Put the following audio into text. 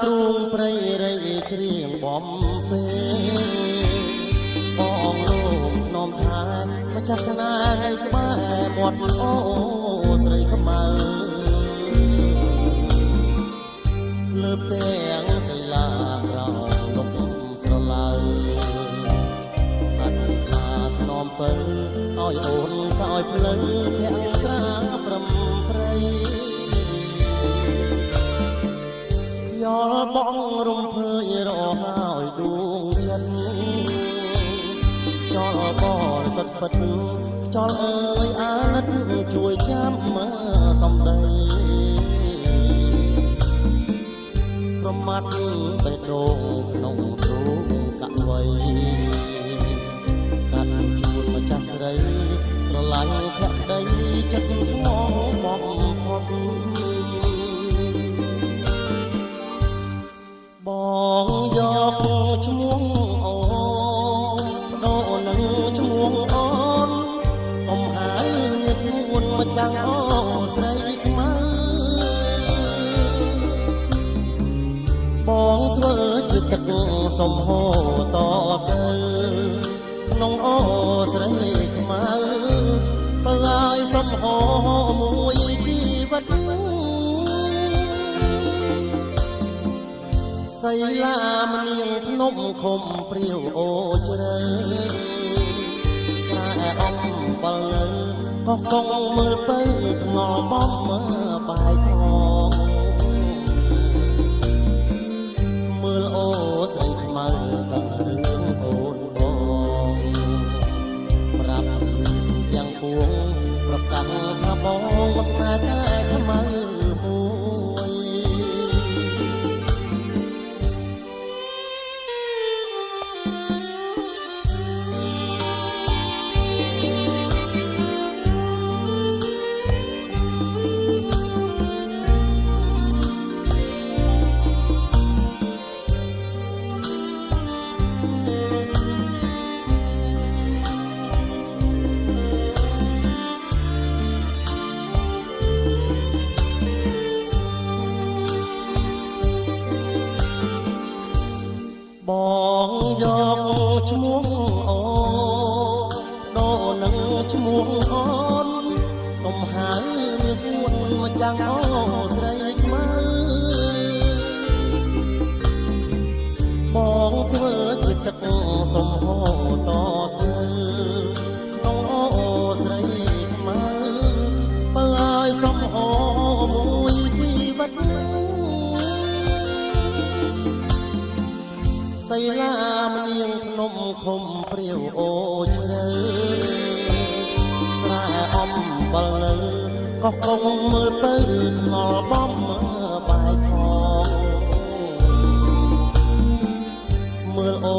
ទ្រូងព្រៃរៃច្រៀងបំពេបងលោកធ្នមថាម្ចាស់ស្នេហ៍ឲ្យក្បែរមាត់អូស្រីខ្មៅលើបទាំងសិលាក្រោលំស្រឡៅតាត់ថាធ្នមពើឲ្យអូនក៏ឲ្យភ្លឺទាំងត្រាប្រំព្រៃយល់បងរំភើយរហើយដួងចិត្តចលបរសុទ្ធពិតចលអើយអាណិតជួយចាំមើលសំដីប្រមាត់បេះដូងក្នុងទ្រូងកវ័យកាត់ជួនម្ចាស់ស្រីស្រឡាញ់ភក្តីចិត្តស្មងបំផុតបងយកឈ្មោះអូបដូរនឹងឈ្មោះអូនសុំហើយមានស្មួនមកចាំងអូស្រីខ្មៅបងធ្វើជាទឹកសំហូរតទៅក្នុងអូស្រីខ្មៅបើឲ្យសំហូរមួយជីវិតសៃឡាមនាងភ្នំខំព្រាវអូជ្រៅស្រែអំបលនៅក៏កងមើលទៅថ្ងល់បំមើលបាយថងមើលអូស្រីខ្មៅដឹងរឿងអូនបងប្រាប់ទាំងពួងប្រកាសថាបងស្នេហ៍តែខ្មៅបងយកឈ្មោះអូដូរនឹងឈ្មោះអូនសុំហើយមានស្មួនមកចាំងអូស្រីខ្មៅបងធ្វើជាទឹកសំហូរតទៅក្នុងអូស្រីខ្មៅបើឲ្យសំហូរមួយជីវិតសៃឡាមនាងភ្នំខំព្រាវអូជ្រៅស្រែអំបលនៅក៏កងមើលទៅថ្នល់បំមើលបាយផងមើលអូ